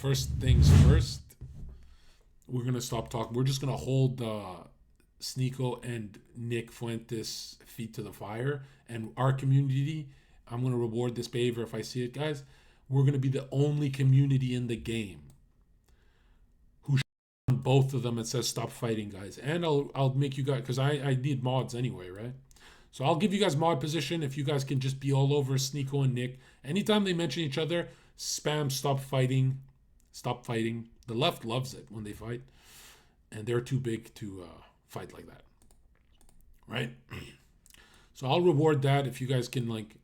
first things first, we're going to stop talking. We're just going to hold Sneako and Nick Fuentes' feet to the fire. And our community, I'm going to reward this behavior if I see it, guys. We're going to be the only community in the game who on both of them and says, stop fighting, guys. And I'll make you guys, because I need mods anyway, right? So I'll give you guys mod position if you guys can just be all over Sneako and Nick. Anytime they mention each other, spam stop fighting. Stop fighting. The left loves it when they fight. And they're too big to fight like that. Right? So I'll reward that if you guys can like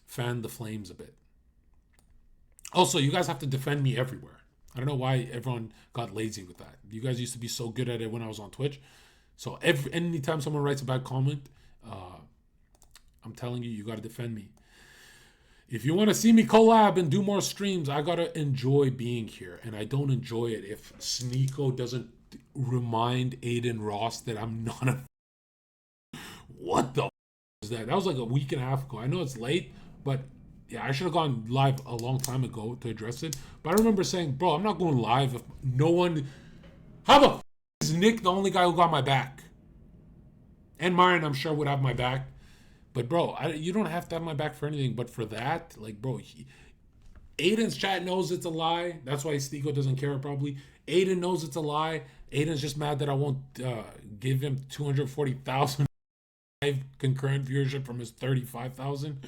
fan the flames a bit. Also, you guys have to defend me everywhere. I don't know why everyone got lazy with that. You guys used to be so good at it when I was on Twitch. So anytime someone writes a bad comment, I'm telling you, you got to defend me. If you want to see me collab and do more streams, I got to enjoy being here. And I don't enjoy it if Sneako doesn't remind Aiden Ross that I'm not a... What the is that? That was like a week and a half ago. I know it's late, but yeah, I should have gone live a long time ago to address it. But I remember saying, bro, I'm not going live if no one... How the f*** is Nick the only guy who got my back? And Myron, I'm sure, would have my back. But bro, you don't have to have my back for anything. But for that, like, bro, Aiden's chat knows it's a lie. That's why Sneako doesn't care probably. Aiden knows it's a lie. Aiden's just mad that I won't give him 240,000 concurrent viewership from his 35,000.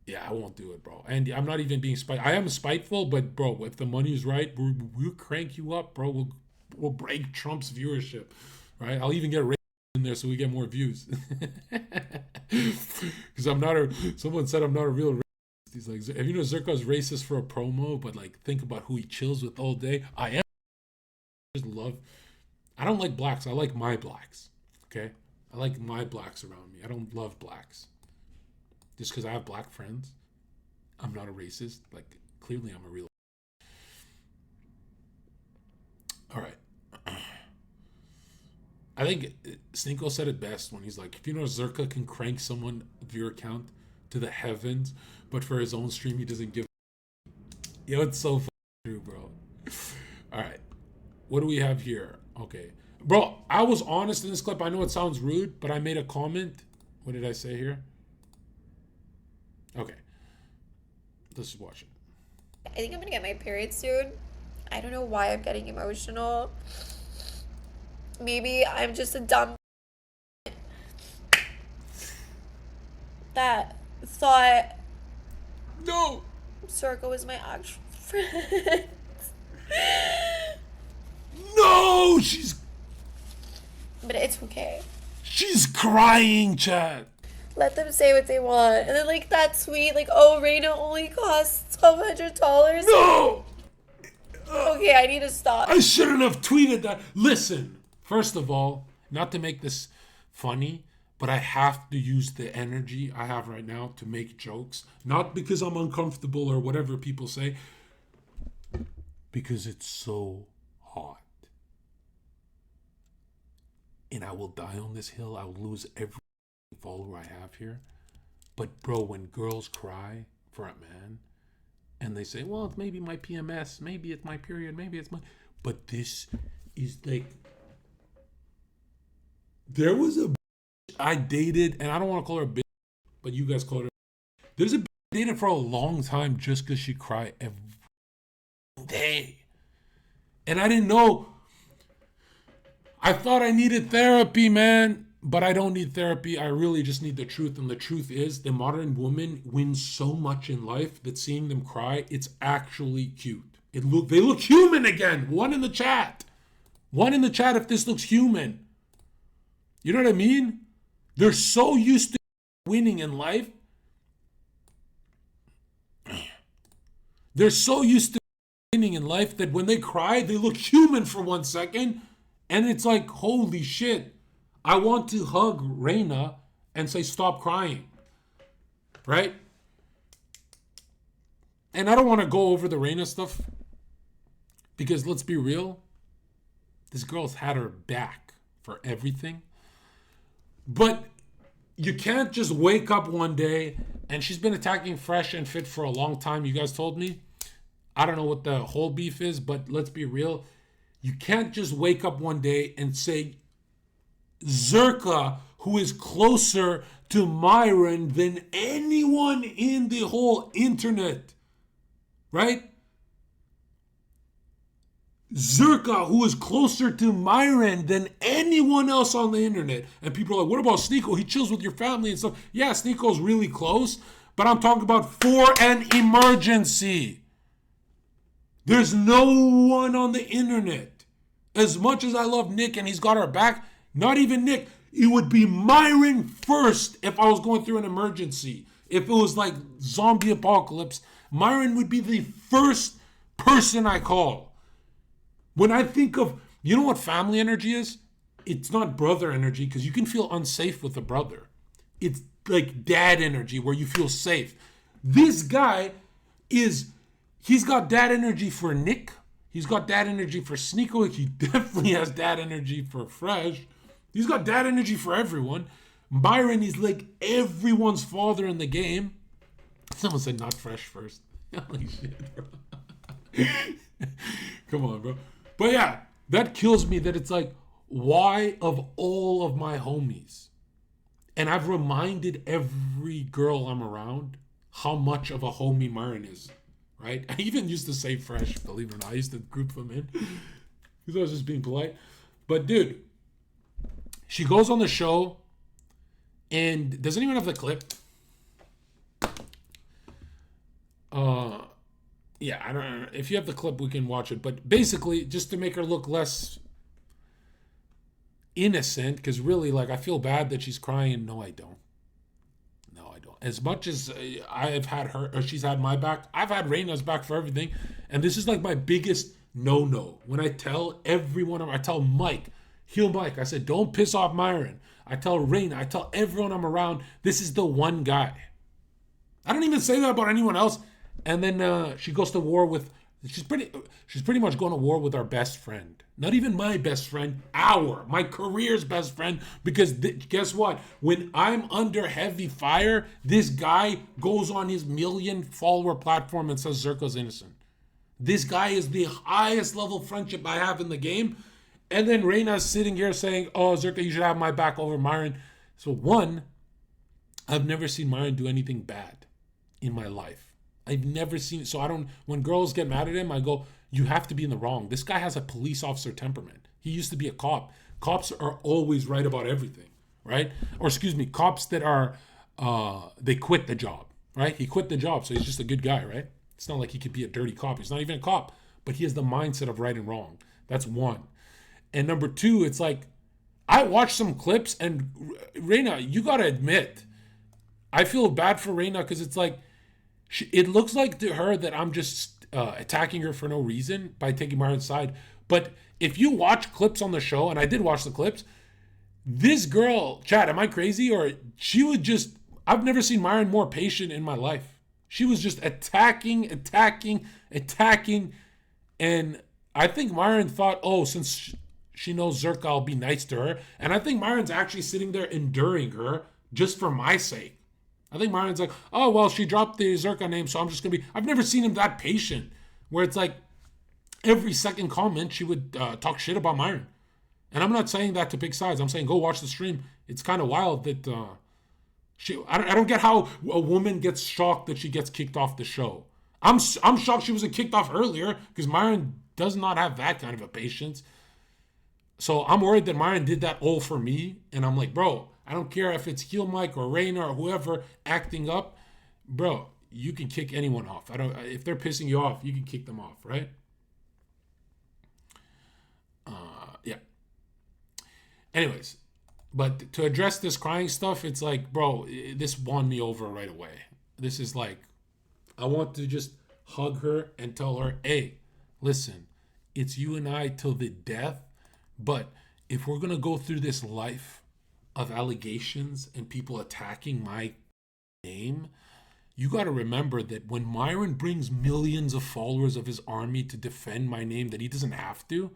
Yeah, I won't do it, bro. And I'm not even being spiteful. I am spiteful, but bro, if the money's right, we'll crank you up, bro. We'll break Trump's viewership, right? I'll even get in there so we get more views. Because someone said I'm not a real racist. He's like, have you know Zherka's racist for a promo, but like think about who he chills with all day. I am. I don't like blacks. I like my blacks. Okay? I like my blacks around me. I don't love blacks. Just because I have black friends, I'm not a racist. Like, clearly I'm a real... All right. I think Sneako said it best when he's like, if you know Zherka can crank someone viewer count to the heavens, but for his own stream he doesn't give... Yo, it's so true, bro. All right. What do we have here? Okay. Bro, I was honest in this clip. I know it sounds rude, but I made a comment. What did I say here? Okay. Let's just watch it. I think I'm gonna get my period soon. I don't know why I'm getting emotional. Maybe I'm just a dumb that thought No! Zherka was my actual friend. No! But it's okay. She's crying, chat. Let them say what they want. And then like that tweet, like, oh, Raina only costs $1,200. No! Okay, I need to stop. I shouldn't have tweeted that. Listen, first of all, not to make this funny, but I have to use the energy I have right now to make jokes. Not because I'm uncomfortable or whatever people say. Because it's so hot. And I will die on this hill. I will lose every follower I have here. But bro, when girls cry for a man and they say, well, it's maybe my PMS, maybe it's my period, maybe it's my... But this is like... There was a bitch I dated, and I don't want to call her a bitch, but you guys call her... There's a bitch I dated for a long time just because she cried every day. And I didn't know... I thought I needed therapy, man. But I don't need therapy. I really just need the truth. And the truth is, the modern woman wins so much in life that seeing them cry, it's actually cute. They look human again. One in the chat. One in the chat if this looks human. You know what I mean? They're so used to winning in life. They're so used to winning in life that when they cry, they look human for 1 second. And it's like, holy shit. I want to hug Raina and say, stop crying. Right? And I don't want to go over the Raina stuff. Because let's be real. This girl's had her back for everything. But you can't just wake up one day, and she's been attacking Fresh and Fit for a long time. You guys told me. I don't know what the whole beef is, but let's be real. You can't just wake up one day and say Zherka, who is closer to Myron than anyone in the whole internet, right? Zherka, who is closer to Myron than anyone else on the internet. And people are like, what about Sneako? He chills with your family and stuff. Yeah, Sneako's really close, but I'm talking about for an emergency. There's no one on the internet. As much as I love Nick and he's got our back, not even Nick. It would be Myron first if I was going through an emergency. If it was like zombie apocalypse, Myron would be the first person I call. When I think of, you know what family energy is? It's not brother energy because you can feel unsafe with a brother. It's like dad energy where you feel safe. This guy he's got dad energy for Nick. He's got dad energy for Sneako. He definitely has dad energy for Fresh. He's got dad energy for everyone. Myron is like everyone's father in the game. Someone said not Fresh first. Holy shit, bro. Come on, bro. But yeah, that kills me that it's like, why of all of my homies? And I've reminded every girl I'm around how much of a homie Myron is, right? I even used to say Fresh, believe it or not. I used to group them in because I was just being polite. But dude, she goes on the show, and does anyone have the clip? Yeah, I don't know. If you have the clip, we can watch it. But basically, just to make her look less innocent, because really, like, I feel bad that she's crying. No, I don't. No, I don't. As much as I've had her, or she's had my back, I've had Raina's back for everything. And this is like my biggest no-no. When I tell everyone, I tell Mike, Heel Mike, I said, don't piss off Myron. I tell Raina, I tell everyone I'm around, this is the one guy. I don't even say that about anyone else. And then she goes to war with, she's pretty much going to war with our best friend. Not even my best friend, my career's best friend. Because guess what? When I'm under heavy fire, this guy goes on his 1 million follower platform and says Zherka's innocent. This guy is the highest level friendship I have in the game. And then Raina's sitting here saying, oh, Zherka, you should have my back over Myron. So one, I've never seen Myron do anything bad in my life. I've never seen it. So when girls get mad at him, I go, you have to be in the wrong. This guy has a police officer temperament. He used to be a cop. Cops are always right about everything, right? Or excuse me, cops that are, they quit the job, right? He quit the job, so he's just a good guy, right? It's not like he could be a dirty cop. He's not even a cop, but he has the mindset of right and wrong. That's one. And number two, it's like, I watched some clips, and Raina, you got to admit, I feel bad for Raina because it's like, it looks like to her that I'm just attacking her for no reason by taking Myron's side. But if you watch clips on the show, and I did watch the clips, this girl, Chad, am I crazy? Or she would just, I've never seen Myron more patient in my life. She was just attacking. And I think Myron thought, oh, since she knows Zherka, I'll be nice to her. And I think Myron's actually sitting there enduring her just for my sake. I think Myron's like, oh, well, she dropped the Zherka name, so I'm just going to be... I've never seen him that patient, where it's like every second comment, she would talk shit about Myron. And I'm not saying that to pick sides. I'm saying go watch the stream. It's kind of wild that I don't get how a woman gets shocked that she gets kicked off the show. I'm shocked she wasn't kicked off earlier because Myron does not have that kind of a patience. So I'm worried that Myron did that all for me. And I'm like, bro... I don't care if it's Heel Mike or Raina or whoever acting up, bro. You can kick anyone off. If they're pissing you off, you can kick them off, right? Yeah. Anyways, but to address this crying stuff, it's like, bro, this won me over right away. This is like, I want to just hug her and tell her, hey, listen, it's you and I till the death. But if we're gonna go through this life of allegations and people attacking my name, you got to remember that when Myron brings millions of followers of his army to defend my name that he doesn't have to,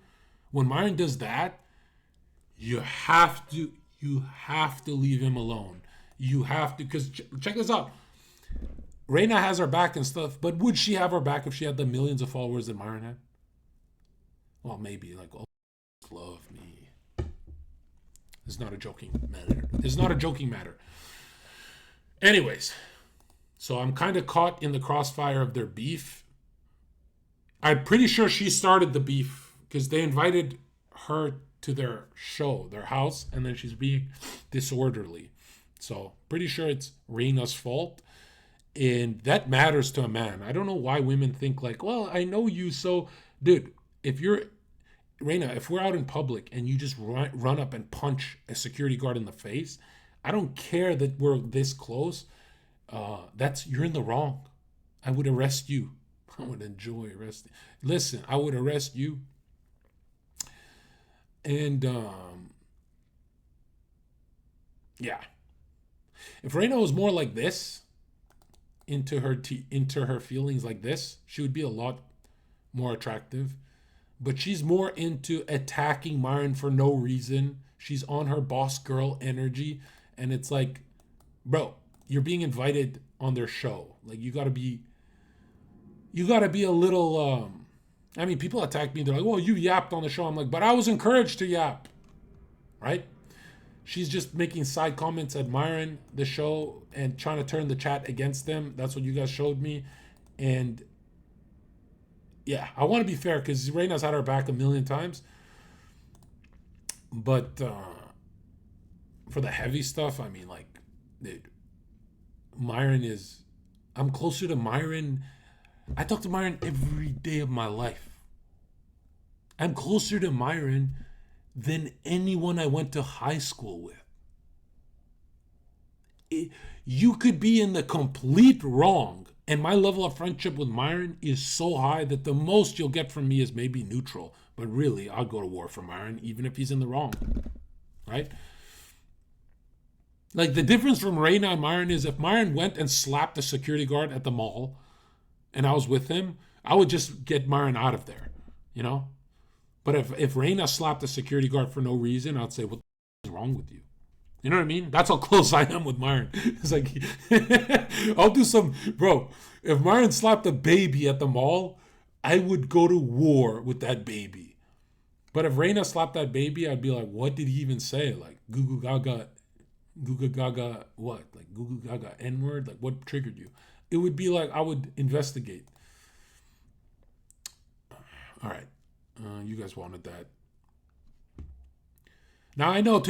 when Myron does that, you have to leave him alone. You have to, because check this out. Raina has her back and stuff, but would she have her back if she had the millions of followers that Myron had? Well, maybe. Like, oh, love me. It's not a joking matter. It's not a joking matter. Anyways, so I'm kind of caught in the crossfire of their beef. I'm pretty sure she started the beef because they invited her to their show, their house, and then she's being disorderly. So pretty sure it's Raina's fault. And that matters to a man. I don't know why women think like, well, I know you, so dude, if you're Raina, if we're out in public and you just run up and punch a security guard in the face, I don't care that we're this close. That's you're in the wrong. I would arrest you. I would enjoy arresting. Listen, I would arrest you. And yeah, if Raina was more like this, into her feelings like this, she would be a lot more attractive. But she's more into attacking Myron for no reason. She's on her boss girl energy, and it's like, bro, you're being invited on their show. Like you gotta be a little. I mean, people attack me. They're like, "Well, you yapped on the show." I'm like, "But I was encouraged to yap." Right? She's just making side comments at Myron, the show, and trying to turn the chat against them. That's what you guys showed me. And yeah, I want to be fair because Raina's had her back a million times. But for the heavy stuff, I mean, like, dude, Myron is. I'm closer to Myron. I talk to Myron every day of my life. I'm closer to Myron than anyone I went to high school with. You could be in the complete wrong, and my level of friendship with Myron is so high that the most you'll get from me is maybe neutral. But really, I'll go to war for Myron, even if he's in the wrong. Right? Like, the difference from Raina and Myron is if Myron went and slapped a security guard at the mall, and I was with him, I would just get Myron out of there, you know? But if Raina slapped a security guard for no reason, I'd say, what the is wrong with you? You know what I mean? That's how close I am with Myron. It's like, I'll do some, bro, if Myron slapped a baby at the mall, I would go to war with that baby. But if Raina slapped that baby, I'd be like, what did he even say? Like, goo gaga, what? Like, goo gaga, N-word? Like, what triggered you? It would be like, I would investigate. All right. You guys wanted that. Now I know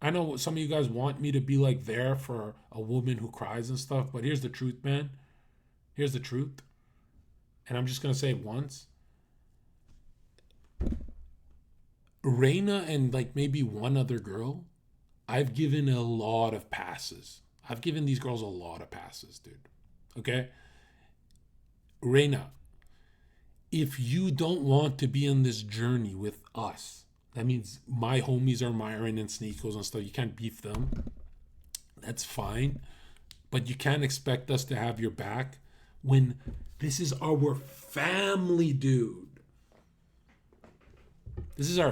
I know some of you guys want me to be like there for a woman who cries and stuff, but here's the truth, man. Here's the truth. And I'm just going to say it once. Raina and like maybe one other girl, I've given a lot of passes. I've given these girls a lot of passes, dude. Okay? Raina, if you don't want to be on this journey with us, that means my homies are Myron and Sneakos and stuff. You can't beef them. That's fine. But you can't expect us to have your back when this is our family, dude. This is our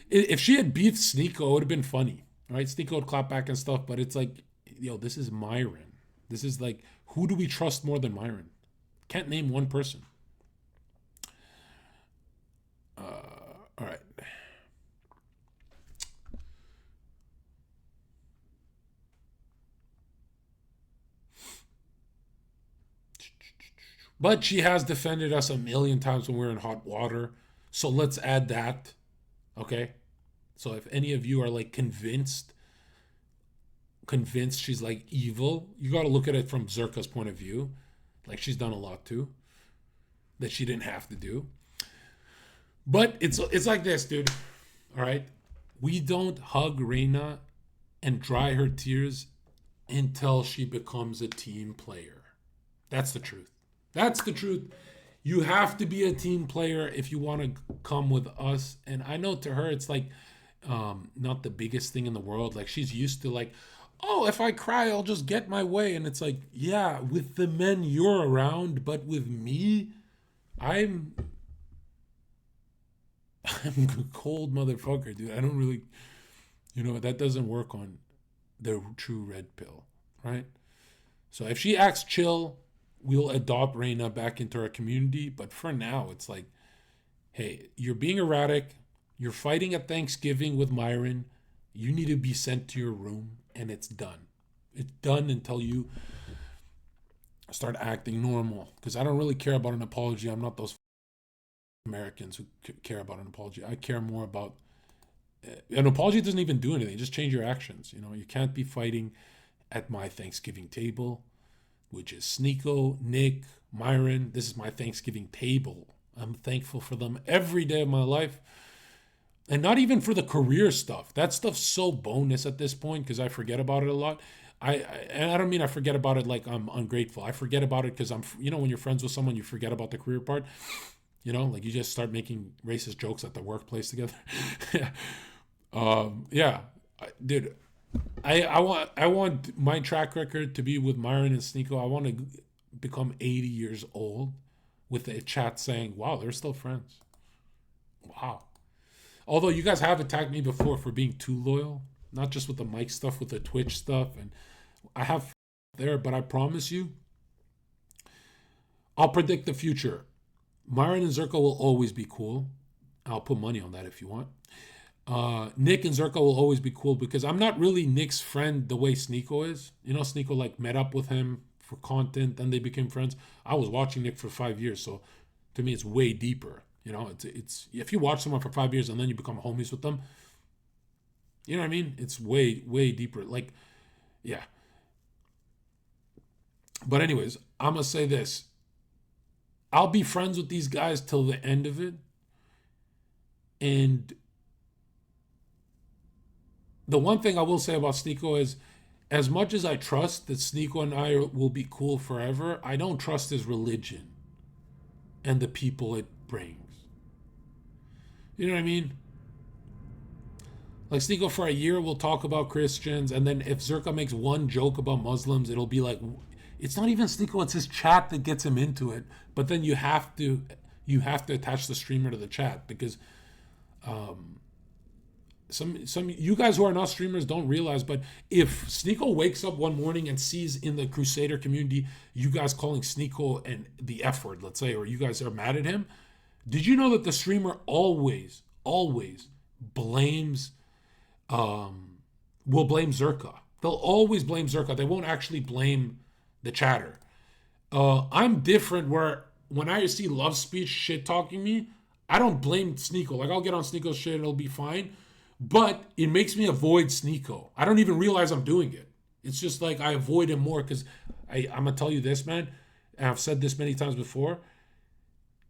If she had beefed Sneako, it would have been funny, right? Sneako would clap back and stuff, but it's like, yo, this is Myron. This is like, who do we trust more than Myron? Can't name one person. All right. But she has defended us a million times when we're in hot water. So let's add that. Okay? So if any of you are like convinced she's like evil, you got to look at it from Zherka's point of view. Like she's done a lot too that she didn't have to do. But it's like this, dude. All right? We don't hug Raina and dry her tears until she becomes a team player. That's the truth. That's the truth. You have to be a team player if you want to come with us. And I know to her, it's like not the biggest thing in the world. Like she's used to like, oh, if I cry, I'll just get my way. And it's like, yeah, with the men you're around, but with me, I'm a cold motherfucker, dude. I don't really, that doesn't work on the true red pill, right? So if she acts chill, we'll adopt Raina back into our community. But for now, it's like, hey, you're being erratic. You're fighting at Thanksgiving with Myron. You need to be sent to your room, and it's done. It's done until you start acting normal. Because I don't really care about an apology. I'm not those Americans who care about an apology. I care more about an apology doesn't even do anything. Just change your actions. You know, you can't be fighting at my Thanksgiving table, which is Sneako, Nick, Myron. This is my Thanksgiving table. I'm thankful for them every day of my life. And not even for the career stuff. That stuff's so bonus at this point because I forget about it a lot. And I don't mean I forget about it like I'm ungrateful. I forget about it because when you're friends with someone, you forget about the career part. Like you just start making racist jokes at the workplace together. Yeah, dude. I want my track record to be with Myron and Sneako. I want to become 80 years old with a chat saying, "Wow, they're still friends." Wow. Although you guys have attacked me before for being too loyal, not just with the mic stuff, with the Twitch stuff, and I have there, but I promise you, I'll predict the future. Myron and Zherka will always be cool. I'll put money on that if you want. Nick and Zherka will always be cool because I'm not really Nick's friend the way Sneako is. Sneako like met up with him for content, then they became friends. I was watching Nick for 5 years, so to me it's way deeper. It's if you watch someone for 5 years and then you become homies with them, you know what I mean? It's way, way deeper. Like, yeah. But anyways, I'm gonna say this. I'll be friends with these guys till the end of it. And the one thing I will say about Sneako is, as much as I trust that Sneako and I will be cool forever, I don't trust his religion and the people it brings. You know what I mean? Like Sneako for a year will talk about Christians, and then if Zherka makes one joke about Muslims, it'll be like, it's not even Sneako, it's his chat that gets him into it. But then you have to attach the streamer to the chat because some you guys who are not streamers don't realize, but if Sneako wakes up one morning and sees in the Crusader community you guys calling Sneako and the F word, let's say, or you guys are mad at him, did you know that the streamer always blames will blame Zherka? They'll always blame Zherka. They won't actually blame the chatter. I'm different where when I see love speech shit talking me, I don't blame Sneako. Like I'll get on Sneako's shit and it'll be fine. But it makes me avoid Sneako. I don't even realize I'm doing it. It's just like I avoid him more because I'm going to tell you this, man. And I've said this many times before.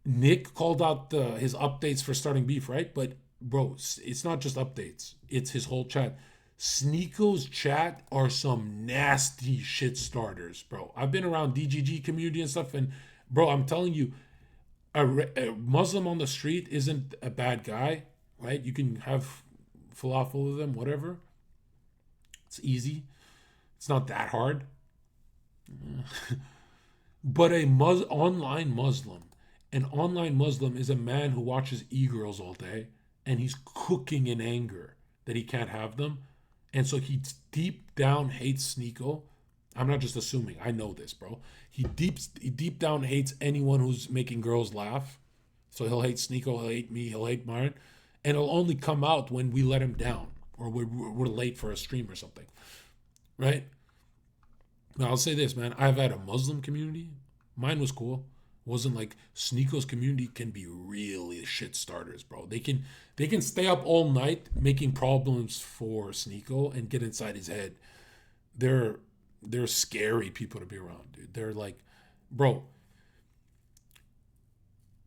Nick called out his updates for starting beef, right? But bro, it's not just updates. It's his whole chat. Sneako's chat are some nasty shit starters, bro. I've been around DGG community and stuff, and bro, I'm telling you, a Muslim on the street isn't a bad guy, right? You can have falafel with them, whatever. It's easy. It's not that hard. But an online Muslim is a man who watches e-girls all day, and he's cooking in anger that he can't have them. And so he deep down hates Sneako. I'm not just assuming. I know this, bro. He deep down hates anyone who's making girls laugh. So he'll hate Sneako, he'll hate me, he'll hate Myron. And it'll only come out when we let him down or we're late for a stream or something. Right? Now, I'll say this, man. I've had a Muslim community. Mine was cool. Wasn't like Sneako's community can be really shit starters, bro. They can stay up all night making problems for Sneako and get inside his head. They're scary people to be around, dude. They're like, bro,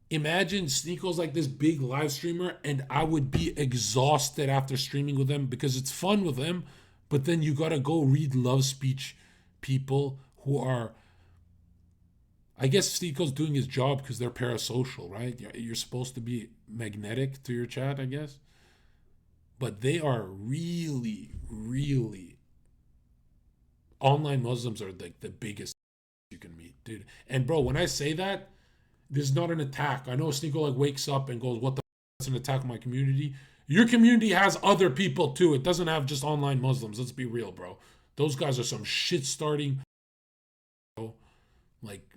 imagine Sneako's like this big live streamer and I would be exhausted after streaming with him because it's fun with him, but then you gotta go read love speech people who are, I guess Sneako's doing his job because they're parasocial, right? You're supposed to be magnetic to your chat, I guess. But they are really, really... Online Muslims are like the biggest you can meet, dude. And bro, when I say that, this is not an attack. I know Sneako like wakes up and goes, what the f***, that's an attack on my community. Your community has other people too. It doesn't have just online Muslims. Let's be real, bro. Those guys are some shit-starting Like,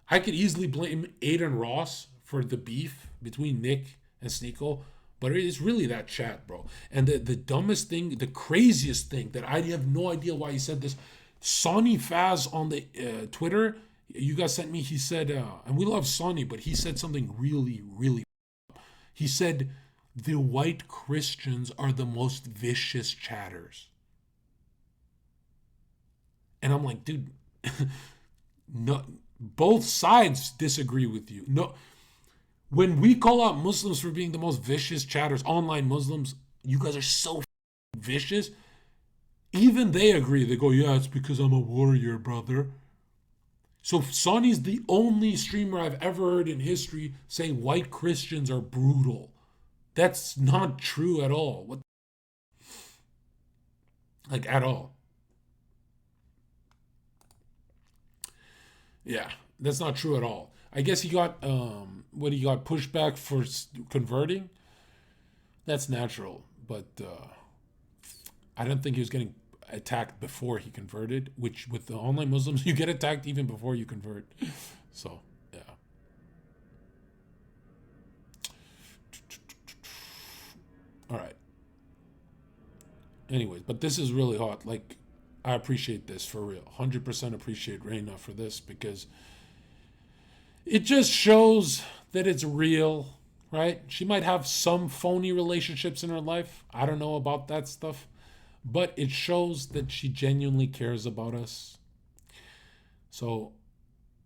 I could easily blame Aiden Ross for the beef between Nick and Sneako, but it is really that chat, bro. And the dumbest thing, the craziest thing that I have no idea why he said this, Sonny Faz on the Twitter, you guys sent me, he said, and we love Sonny, but he said something really, really. He said, the white Christians are the most vicious chatters. And I'm like, dude, no, both sides disagree with you. No, when we call out Muslims for being the most vicious chatters, online Muslims, you guys are so vicious. Even they agree. They go, yeah, it's because I'm a warrior, brother. So Sonny's the only streamer I've ever heard in history say white Christians are brutal. That's not true at all. What? Like, at all. Yeah, that's not true at all. I guess he got he got pushback for converting. That's natural, but I don't think he was getting attacked before he converted. Which with the online Muslims, you get attacked even before you convert. So yeah. All right. Anyways, but this is really hot. Like, I appreciate this for real. 100% appreciate Raina for this because it just shows that it's real, right? She might have some phony relationships in her life. I don't know about that stuff. But it shows that she genuinely cares about us. So,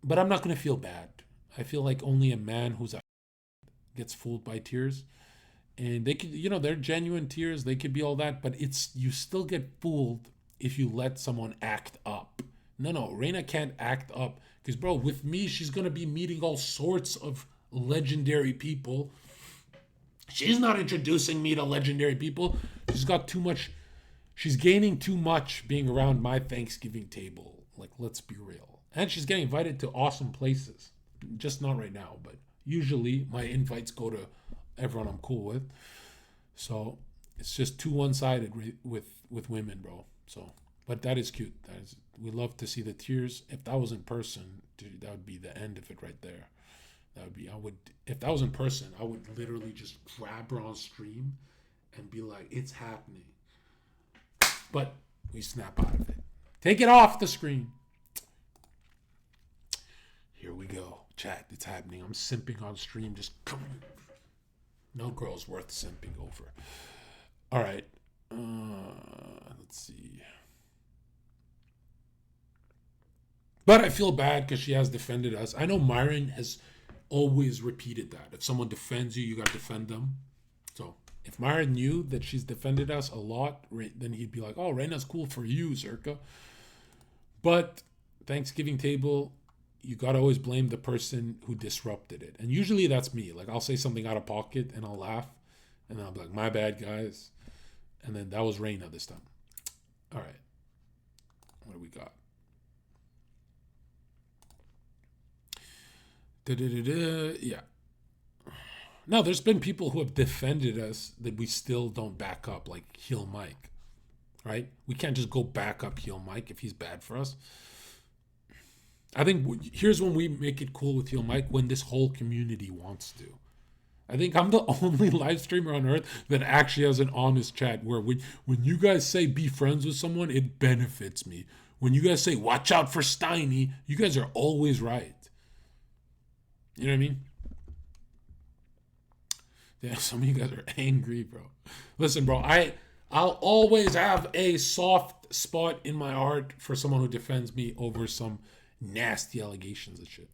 but I'm not going to feel bad. I feel like only a man who's a gets fooled by tears. And they could, they're genuine tears. They could be all that. But you still get fooled if you let someone act up. No, Raina can't act up. Because, bro, with me, she's going to be meeting all sorts of legendary people. She's not introducing me to legendary people. She's got too much. She's gaining too much being around my Thanksgiving table. Like, let's be real. And she's getting invited to awesome places. Just not right now, but usually my invites go to everyone I'm cool with. So it's just too one-sided with women, bro. So, but that is cute. We love to see the tears. If that was in person, dude, that would be the end of it right there. If that was in person, I would literally just grab her on stream and be like, it's happening. But we snap out of it. Take it off the screen. Here we go. Chat, it's happening. I'm simping on stream. Just come on. No girl's worth simping over. All right. Let's see. But I feel bad because she has defended us. I know Myron has always repeated that. If someone defends you, you got to defend them. So if Myron knew that she's defended us a lot, then he'd be like, oh, Raina's cool for you, Zherka. But Thanksgiving table, you got to always blame the person who disrupted it. And usually that's me. Like, I'll say something out of pocket and I'll laugh. And I'll be like, my bad, guys. And then that was Raina this time. All right. What do we got? Yeah. Now, there's been people who have defended us that we still don't back up, like Heel Mike, right? We can't just go back up Heel Mike if he's bad for us. I think here's when we make it cool with Heel Mike, when this whole community wants to. I think I'm the only live streamer on earth that actually has an honest chat where when you guys say be friends with someone, it benefits me. When you guys say watch out for Steiny, you guys are always right. You know what I mean? Yeah, some of you guys are angry, bro. Listen, bro, I'll always have a soft spot in my heart for someone who defends me over some nasty allegations and shit.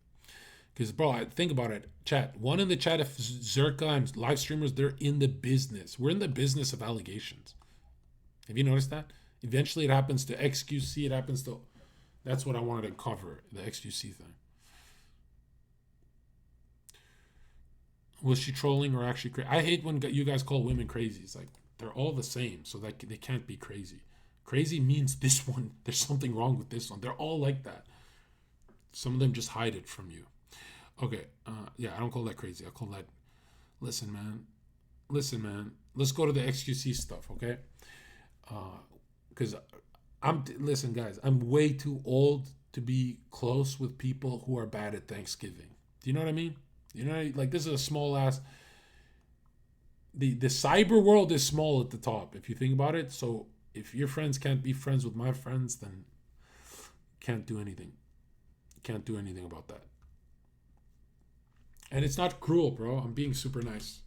Because, bro, I think about it. Chat. One in the chat, if Zherka and live streamers, they're in the business. We're in the business of allegations. Have you noticed that? Eventually it happens to XQC. It happens to... That's what I wanted to cover, the XQC thing. Was she trolling or actually crazy? I hate when you guys call women crazy. It's like, they're all the same, so that they can't be crazy. Crazy means this one, there's something wrong with this one. They're all like that. Some of them just hide it from you. Okay, yeah, I don't call that crazy. I call that, listen, man. Let's go to the XQC stuff, okay? Because listen, guys, I'm way too old to be close with people who are bad at Thanksgiving. Do you know what I mean? You know, like this is a small ass. The cyber world is small at the top if you think about it. So if your friends can't be friends with my friends, then can't do anything. Can't do anything about that. And it's not cruel, bro. I'm being super nice.